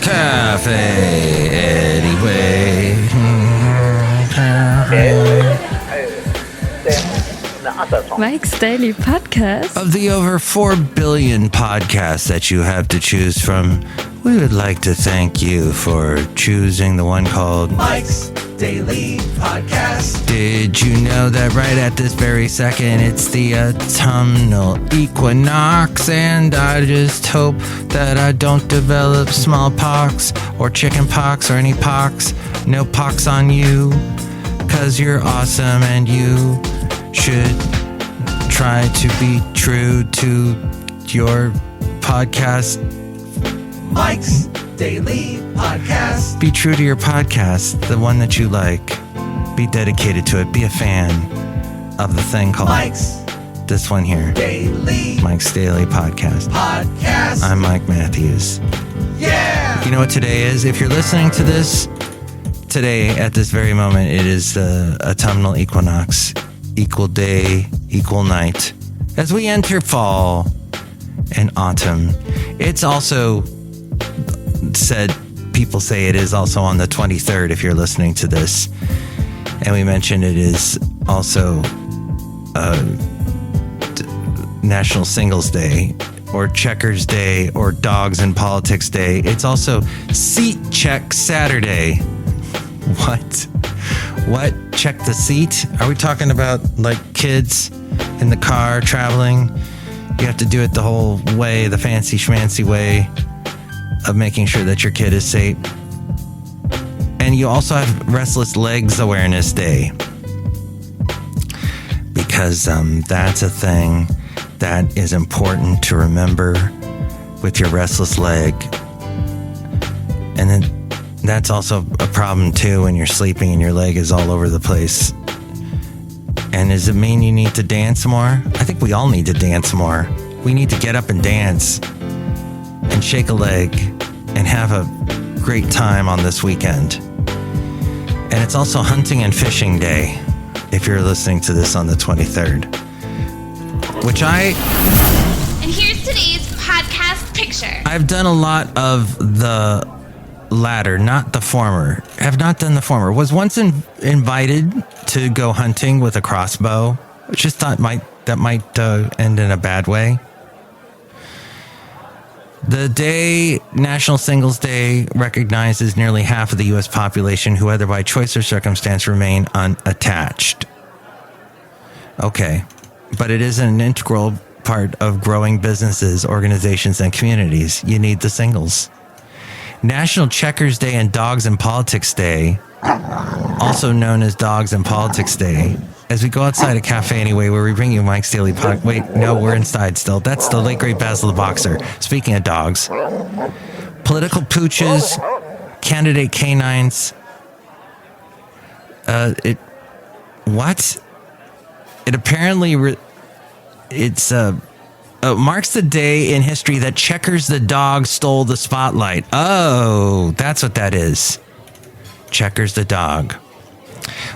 Cafe anyway. Mike's Daily Podcast. Of the over 4 billion podcasts that you have to choose from, we would like to thank you for choosing the one called Mike's Daily Podcast. Did you know that right at this very second, it's the autumnal equinox, and I just hope that I don't develop smallpox or chicken pox or any pox. No pox on you, 'cause you're awesome and you should try to be true to your podcast. Mike's Daily Podcast. Be true to your podcast, the one that you like. Be dedicated to it. Be a fan of the thing called Mike's. This one here. Daily. Mike's Daily Podcast. I'm Mike Matthews. Yeah! You know what today is? If you're listening to this today, at this very moment, it is the autumnal equinox. Equal day, equal night. As we enter fall and autumn, it's also said, people say it is also on the 23rd if you're listening to this. And we mentioned it is also National Singles Day, or Checkers Day, or Dogs in Politics Day. It's also Seat Check Saturday. What? Check the seat? Are we talking about like kids in the car traveling? You have to do it the whole way, the fancy schmancy way of making sure that your kid is safe. And you also have Restless Legs Awareness Day, because that's a thing that is important to remember with your restless leg. And then that's also a problem too when you're sleeping and your leg is all over the place. And does it mean you need to dance more? I think we all need to dance more. We need to get up and dance and shake a leg and have a great time on this weekend. And it's also Hunting and Fishing Day, if you're listening to this on the 23rd. And here's today's podcast picture. I've done a lot of the latter, not the former. Have not done the former. Was once invited to go hunting with a crossbow. Just thought that might end in a bad way. The day, National Singles Day, recognizes nearly half of the U.S. population who, whether by choice or circumstance, remain unattached. Okay, but it is an integral part of growing businesses, organizations, and communities. You need the singles. National Checkers Day and Dogs in Politics Day, also known as Dogs in Politics Day, as we go outside a cafe anyway, where we bring you Mike's Daily Podcast. Wait, no, we're inside still. That's the late great Basil the Boxer. Speaking of dogs, political pooches, candidate canines. It apparently marks the day in history that Checkers the dog stole the spotlight. Oh, that's what that is. Checkers the dog.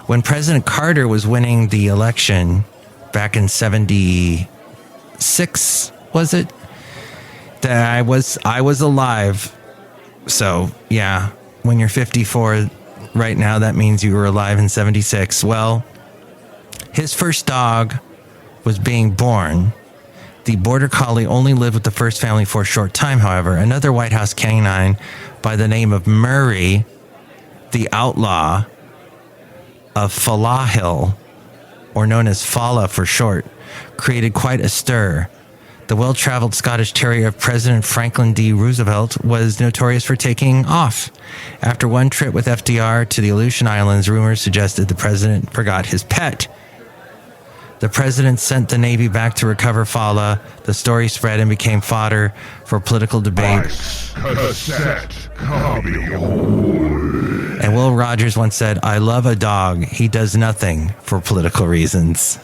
When President Carter was winning the election back in 76, was it? That I was alive. So, yeah, when you're 54 right now, that means you were alive in 76. Well, his first dog was being born. The Border Collie only lived with the first family for a short time, however. Another White House canine by the name of Murray, the outlaw of Falahil, or known as Fala for short, created quite a stir. The well-traveled Scottish Terrier of President Franklin D. Roosevelt was notorious for taking off. After one trip with FDR to the Aleutian Islands, rumors suggested the president forgot his pet. The president sent the Navy back to recover Fala. The story spread and became fodder for political debate. And Will Rogers once said, "I love a dog. He does nothing for political reasons."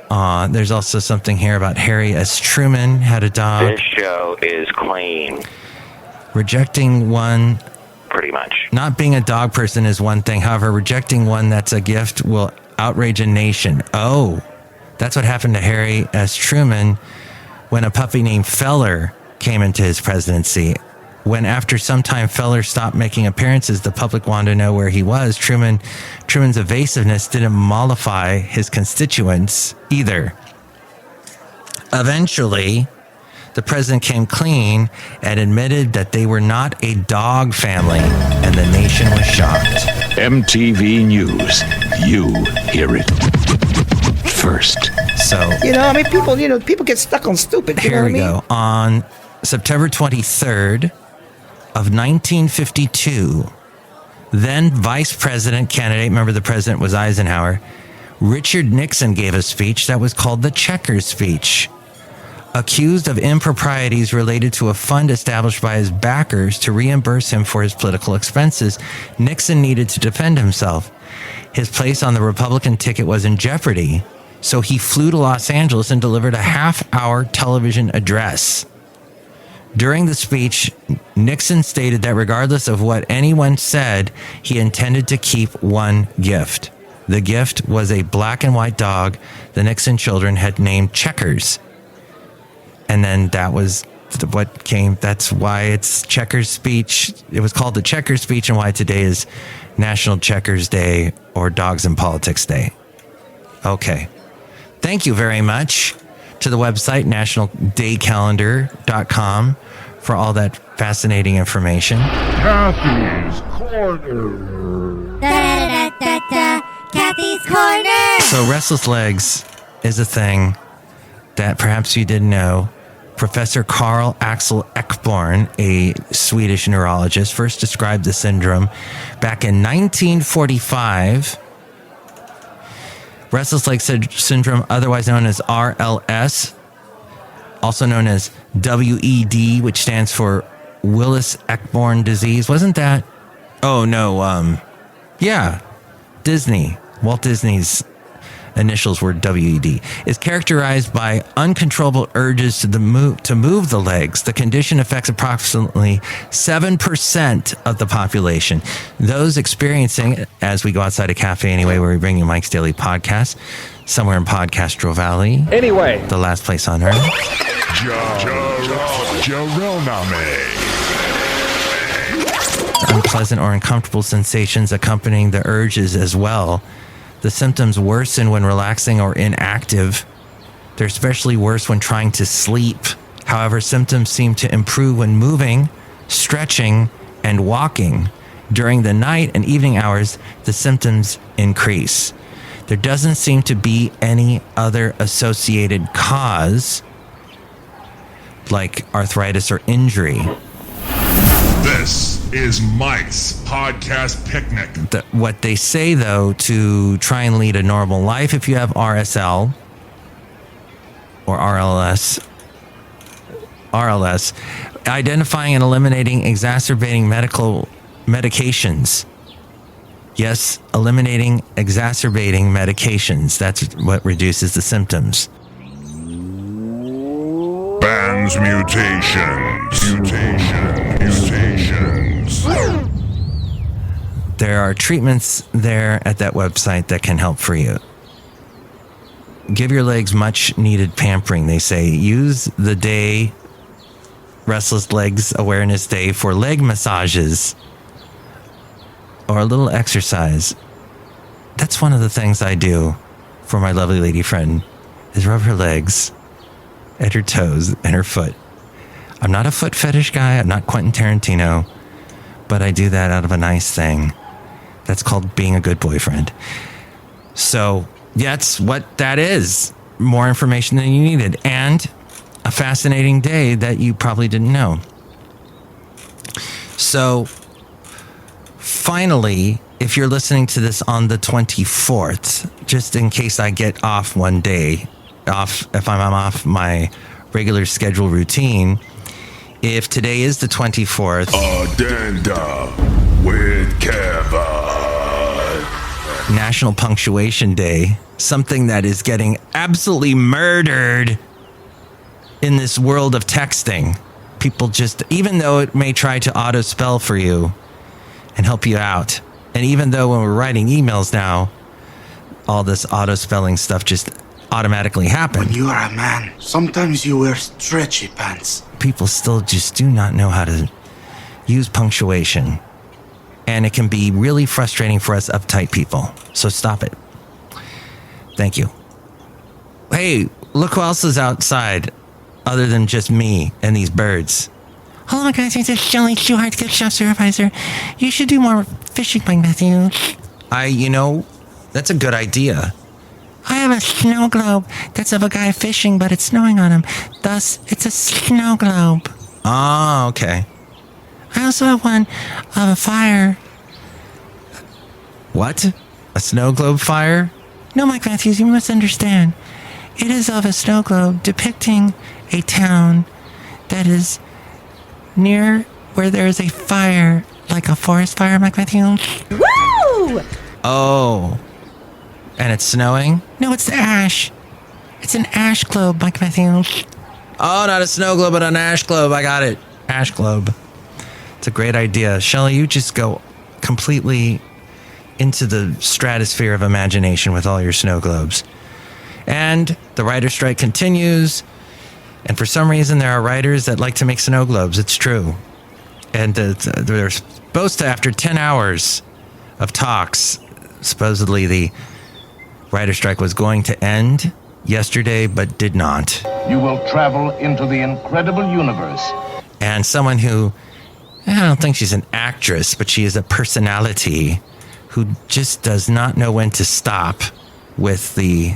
There's also something here about Harry S. Truman had a dog. This show is clean. Rejecting one. Pretty much. Not being a dog person is one thing. However, rejecting one that's a gift will outrage a nation. Oh, that's what happened to Harry S. Truman when a puppy named Feller came into his presidency. when after some time Feller stopped making appearances, the public wanted to know where he was. Truman's evasiveness didn't mollify his constituents either. Eventually, the president came clean and admitted that they were not a dog family, and the nation was shocked. MTV News. You hear it first. So, people get stuck on stupid. Here we go. On September 23rd of 1952, then vice president candidate, remember the president was Eisenhower, Richard Nixon gave a speech that was called the Checkers speech. Accused of improprieties related to a fund established by his backers to reimburse him for his political expenses, Nixon needed to defend himself. His place on the Republican ticket was in jeopardy, so he flew to Los Angeles and delivered a half-hour television address. During the speech, Nixon stated that regardless of what anyone said, he intended to keep one gift. The gift was a black and white dog the Nixon children had named Checkers. And then that was what came. That's why it's Checkers speech. It was called the Checkers speech, and why today is National Checkers Day or Dogs in Politics Day. Okay. Thank you very much to the website, nationaldaycalendar.com, for all that fascinating information. Kathy's Corner. Kathy's Corner. So restless legs is a thing that perhaps you didn't know. Professor Carl Axel Ekborn, a Swedish neurologist, first described the syndrome back in 1945. Restless leg syndrome, otherwise known as RLS, also known as WED, which stands for Willis-Ekborn disease. Wasn't that? Oh, no. Disney. Walt Disney's initials were WED, is characterized by uncontrollable urges to move the legs. The condition affects approximately 7% of the population. Those experiencing it, as we go outside a cafe anyway, where we bring you Mike's Daily Podcast, somewhere in Podcastro Valley. Anyway. The last place on earth. Unpleasant or uncomfortable sensations accompanying the urges as well. The symptoms worsen when relaxing or inactive. They're especially worse when trying to sleep. However, symptoms seem to improve when moving, stretching, and walking. During the night and evening hours, the symptoms increase. There doesn't seem to be any other associated cause, like arthritis or injury. This is Mike's Podcast Picnic. What they say, though, to try and lead a normal life if you have RSL or RLS, identifying and eliminating exacerbating medical medications. Yes, eliminating exacerbating medications. That's what reduces the symptoms. Bans mutations. There are treatments there at that website that can help for you. Give your legs much needed pampering, they say. Use the day, Restless Legs Awareness Day, for leg massages or a little exercise. That's one of the things I do for my lovely lady friend, is rub her legs at her toes and her foot. I'm not a foot fetish guy. I'm not Quentin Tarantino, but I do that out of a nice thing. That's called being a good boyfriend. So that's what that is. More information than you needed, and a fascinating day that you probably didn't know. So finally, if you're listening to this on the 24th, just in case I get off one day, if I'm off my regular schedule routine, if today is the 24th, Addenda with Kevin. National Punctuation Day, something that is getting absolutely murdered in this world of texting. People just, even though it may try to auto spell for you and help you out, and even though when we're writing emails now, all this auto spelling stuff just automatically happens. When you are a man, sometimes you wear stretchy pants. People still just do not know how to use punctuation. And it can be really frustrating for us uptight people. So stop it. Thank you. Hey, look who else is outside other than just me and these birds. Hello, guys. This is Shelly Schuhart, gift shop supervisor. You should do more fishing, Mike Matthew. That's a good idea. I have a snow globe that's of a guy fishing, but it's snowing on him. Thus, it's a snow globe. Oh, okay. I also have one of a fire. What? A snow globe fire? No, Mike Matthews, you must understand. It is of a snow globe depicting a town that is near where there is a fire, like a forest fire, Mike Matthews. Woo! Oh. And it's snowing? No, it's ash. It's an ash globe, Mike Matthews. Oh, not a snow globe, but an ash globe. I got it. Ash globe. It's a great idea. Shelley, you just go completely into the stratosphere of imagination with all your snow globes. And the writer's strike continues. And for some reason, there are writers that like to make snow globes. It's true. And they're supposed to, after 10 hours of talks, supposedly the writer's strike was going to end yesterday, but did not. You will travel into the incredible universe. And someone who, I don't think she's an actress, but she is a personality who just does not know when to stop with the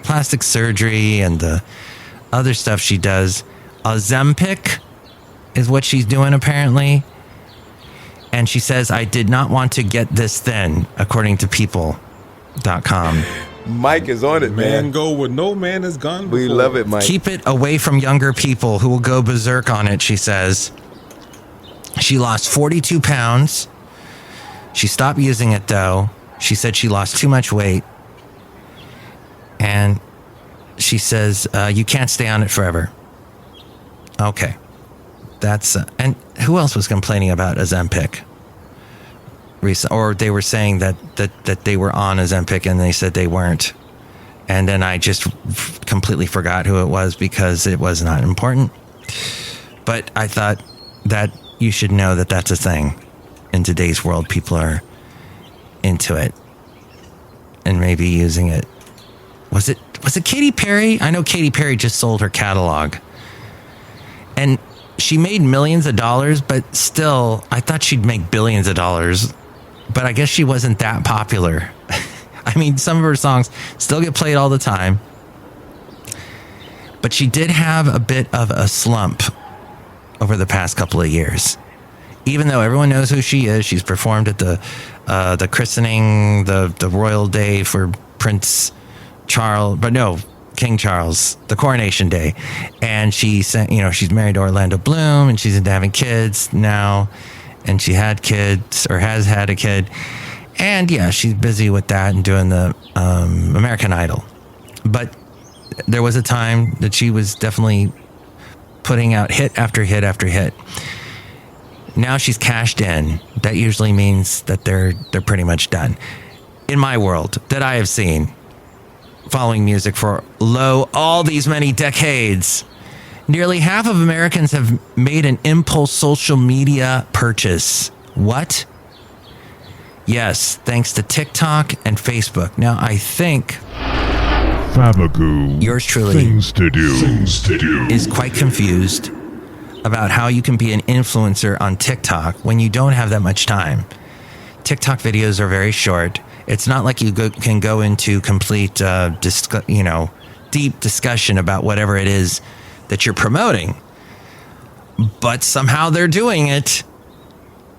plastic surgery and the other stuff she does. Ozempic is what she's doing, apparently. And she says, I did not want to get this thin, according to people.com. Mike is on it, man. Go where no man has gone before. We love it, Mike. Keep it away from younger people who will go berserk on it, she says. She lost 42 pounds. She stopped using it, though. She said she lost too much weight. And she says, you can't stay on it forever. Okay. That's... and who else was complaining about Ozempic? Or they were saying that they were on Ozempic and they said they weren't. And then I just completely forgot who it was because it was not important. But I thought that you should know that that's a thing. In today's world, people are into it and maybe using it. Was it Katy Perry? I know Katy Perry just sold her catalog. And she made millions of dollars, but still, I thought she'd make billions of dollars. But I guess she wasn't that popular. I mean, some of her songs still get played all the time. But she did have a bit of a slump over the past couple of years. Even though everyone knows who she is, she's performed at the christening, the royal day for Prince Charles, but no, King Charles, the coronation day. And she's married to Orlando Bloom and she's into having kids now. And she had kids or has had a kid. And yeah, she's busy with that and doing the American Idol. But there was a time that she was definitely putting out hit after hit after hit. Now she's cashed in. That usually means that they're pretty much done. In my world that I have seen, following music for all these many decades, nearly half of Americans have made an impulse social media purchase. What? Yes, thanks to TikTok and Facebook. Now, I think Fabagoo. Yours truly Things to do. Is quite confused about how you can be an influencer on TikTok when you don't have that much time. TikTok videos are very short. It's not like you can go into complete, deep discussion about whatever it is that you're promoting. But somehow they're doing it.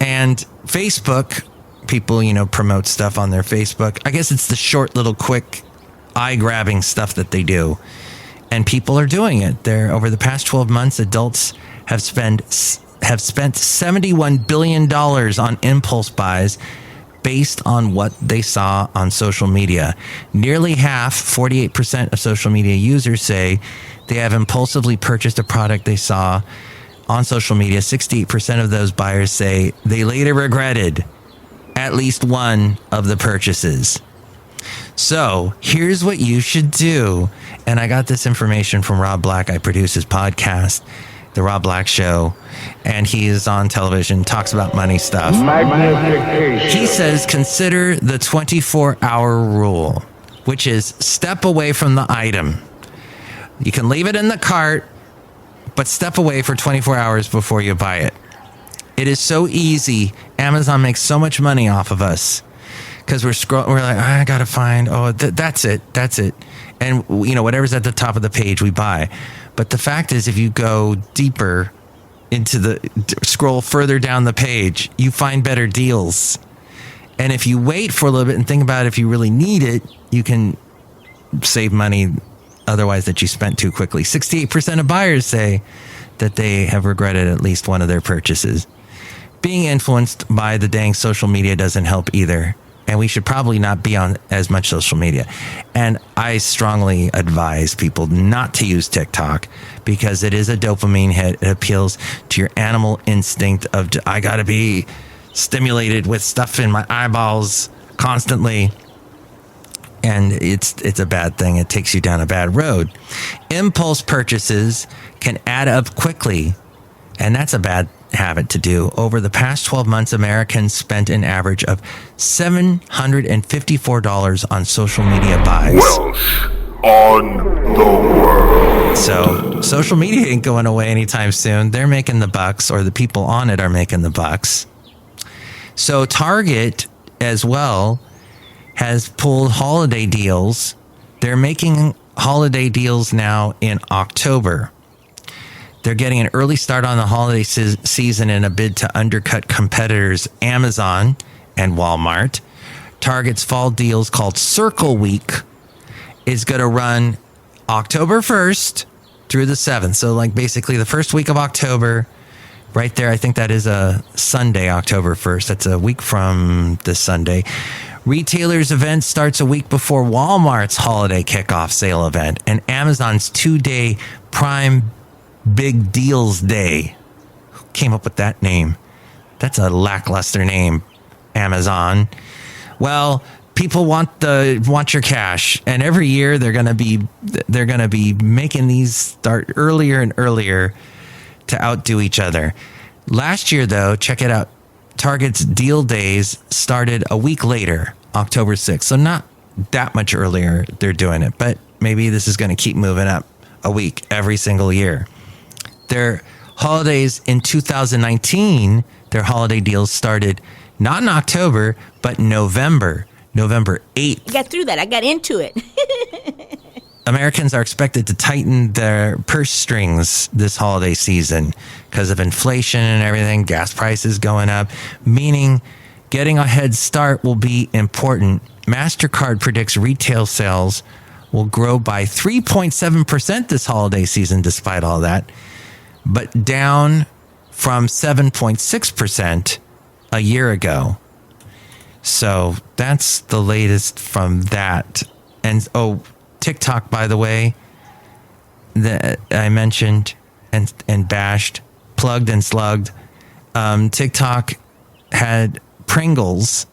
And Facebook, people, promote stuff on their Facebook. I guess it's the short, little, quick, eye-grabbing stuff that they do. And people are doing it. Over the past 12 months, adults have spent $71 billion on impulse buys based on what they saw on social media. Nearly half, 48% of social media users say they have impulsively purchased a product they saw on social media. 68% of those buyers say they later regretted at least one of the purchases. So here's what you should do. And I got this information from Rob Black. I produce his podcast. The Rob Black Show, and he is on television, talks about money stuff. He says, consider the 24-hour rule, which is step away from the item. You can leave it in the cart, but step away for 24 hours before you buy it. It is so easy. Amazon makes so much money off of us because we're like, I gotta find. That's it. And whatever's at the top of the page, we buy. But the fact is, if you go deeper into scroll further down the page, you find better deals. And if you wait for a little bit and think about if you really need it, you can save money otherwise that you spent too quickly. 68% of buyers say that they have regretted at least one of their purchases. Being influenced by the dang social media doesn't help either. And we should probably not be on as much social media. And I strongly advise people not to use TikTok because it is a dopamine hit. It appeals to your animal instinct of, I got to be stimulated with stuff in my eyeballs constantly. And it's a bad thing. It takes you down a bad road. Impulse purchases can add up quickly. And that's a bad habit to do. Over the past 12 months, Americans spent an average of $754 on social media buys. Welsh on the world. So social media ain't going away anytime soon. They're making the bucks, or the people on it are making the bucks. So Target as well has pulled holiday deals. They're making holiday deals now in October. They're getting an early start on the holiday season in a bid to undercut competitors Amazon and Walmart. Target's fall deals called Circle Week is going to run October 1st through the 7th. So like basically the first week of October, right there. I think that is a Sunday, October 1st. That's a week from this Sunday. Retailers' event starts a week before Walmart's holiday kickoff sale event and Amazon's 2-day Prime Big Deals Day. Who came up with that name? That's a lackluster name, Amazon. Well, people want your cash, and every year they're gonna be making these start earlier and earlier to outdo each other. Last year, though, check it out. Target's deal days started a week later, October 6th. So not that much earlier they're doing it, but maybe this is going to keep moving up a week every single year. Their holidays in 2019, their holiday deals started not in October, but November 8th. I got through that. I got into it. Americans are expected to tighten their purse strings this holiday season because of inflation and everything, gas prices going up, meaning getting a head start will be important. MasterCard predicts retail sales will grow by 3.7% this holiday season despite all that, but down from 7.6% a year ago. So that's the latest from that. And TikTok, by the way, that I mentioned and bashed, plugged and slugged. TikTok had Pringles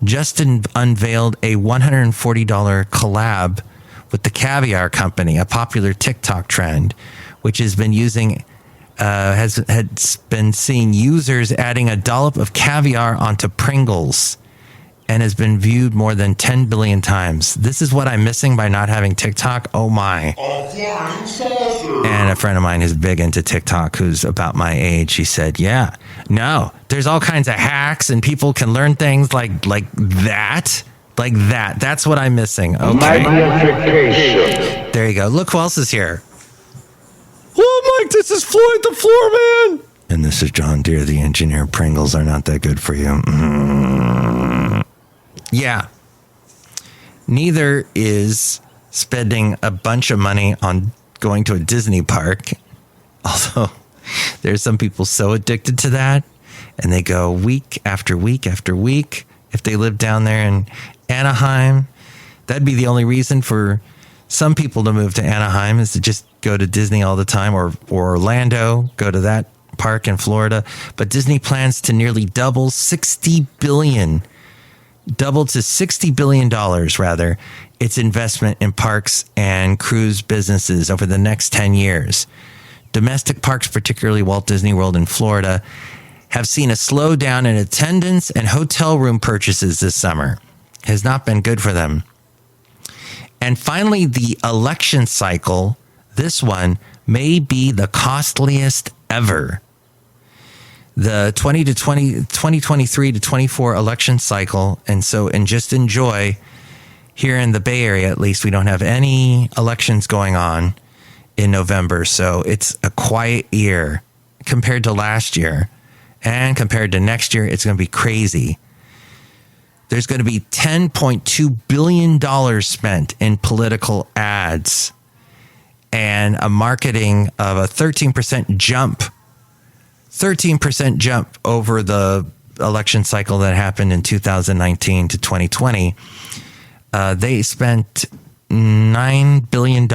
just unveiled a $140 collab with the Caviar Company, a popular TikTok trend, which has been been seeing users adding a dollop of caviar onto Pringles and has been viewed more than 10 billion times. This is what I'm missing by not having TikTok. Oh my. And a friend of mine who's big into TikTok, who's about my age, she said, yeah, no, there's all kinds of hacks and people can learn things like that. Like that. That's what I'm missing. Okay. There you go. Look who else is here. Oh, Mike, this is Floyd the Floor Man. And this is John Deere, the engineer. Pringles are not that good for you. Yeah. Neither is spending a bunch of money on going to a Disney park. Although there's some people so addicted to that, and they go week after week after week. If they live down there in Anaheim, that'd be the only reason for some people to move to Anaheim, is to just go to Disney all the time, or Orlando, go to that park in Florida. But Disney plans to nearly double to $60 billion rather, its investment in parks and cruise businesses over the next 10 years. domestic parks, particularly Walt Disney World in Florida, have seen a slowdown in attendance and hotel room purchases this summer. Has not been good for them. And finally, the election cycle, this one may be the costliest ever. The 2023 to 24 election cycle. And just enjoy, here in the Bay Area, at least, we don't have any elections going on in November. So it's a quiet year compared to last year. And compared to next year, it's going to be crazy. There's going to be $10.2 billion spent in political ads and a marketing of a 13% jump. 13% jump over the election cycle that happened in 2019 to 2020. They spent $9 billion.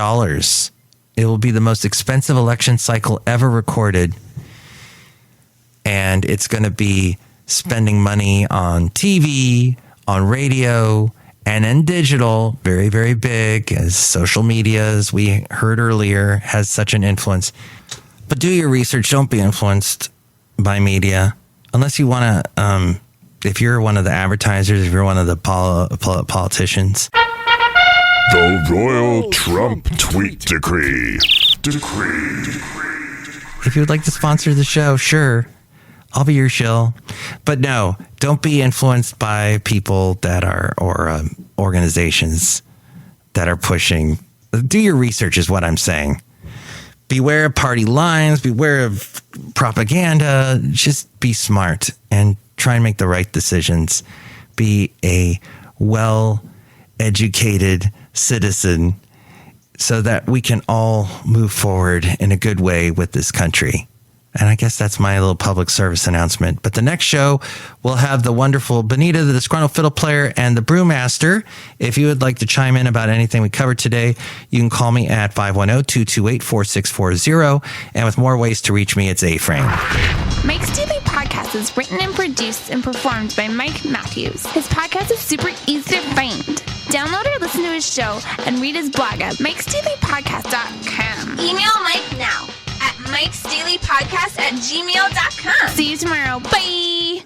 It will be the most expensive election cycle ever recorded. And it's going to be spending money on TV, on radio, and in digital, very, very big, as social media, as we heard earlier, has such an influence. But do your research. Don't be influenced by media. Unless you want to, if you're one of the advertisers, if you're one of the politicians. The Royal Trump Tweet Decree. If you would like to sponsor the show, sure. I'll be your shill. But no, don't be influenced by people that are, or organizations that are pushing. Do your research is what I'm saying. Beware of party lines. Beware of propaganda. Just be smart and try and make the right decisions. Be a well-educated citizen so that we can all move forward in a good way with this country. And I guess that's my little public service announcement. But the next show, we'll have the wonderful Benita, the disgruntled fiddle player, and the brewmaster. If you would like to chime in about anything we covered today, you can call me at 510-228-4640. And with more ways to reach me, it's A-Frame. Mike's Daily Podcast is written and produced and performed by Mike Matthews. His podcast is super easy to find. Download or listen to his show and read his blog at MikesDailyPodcast.com. Email Mike now at MikesDailyPodcast@gmail.com. See you tomorrow. Bye.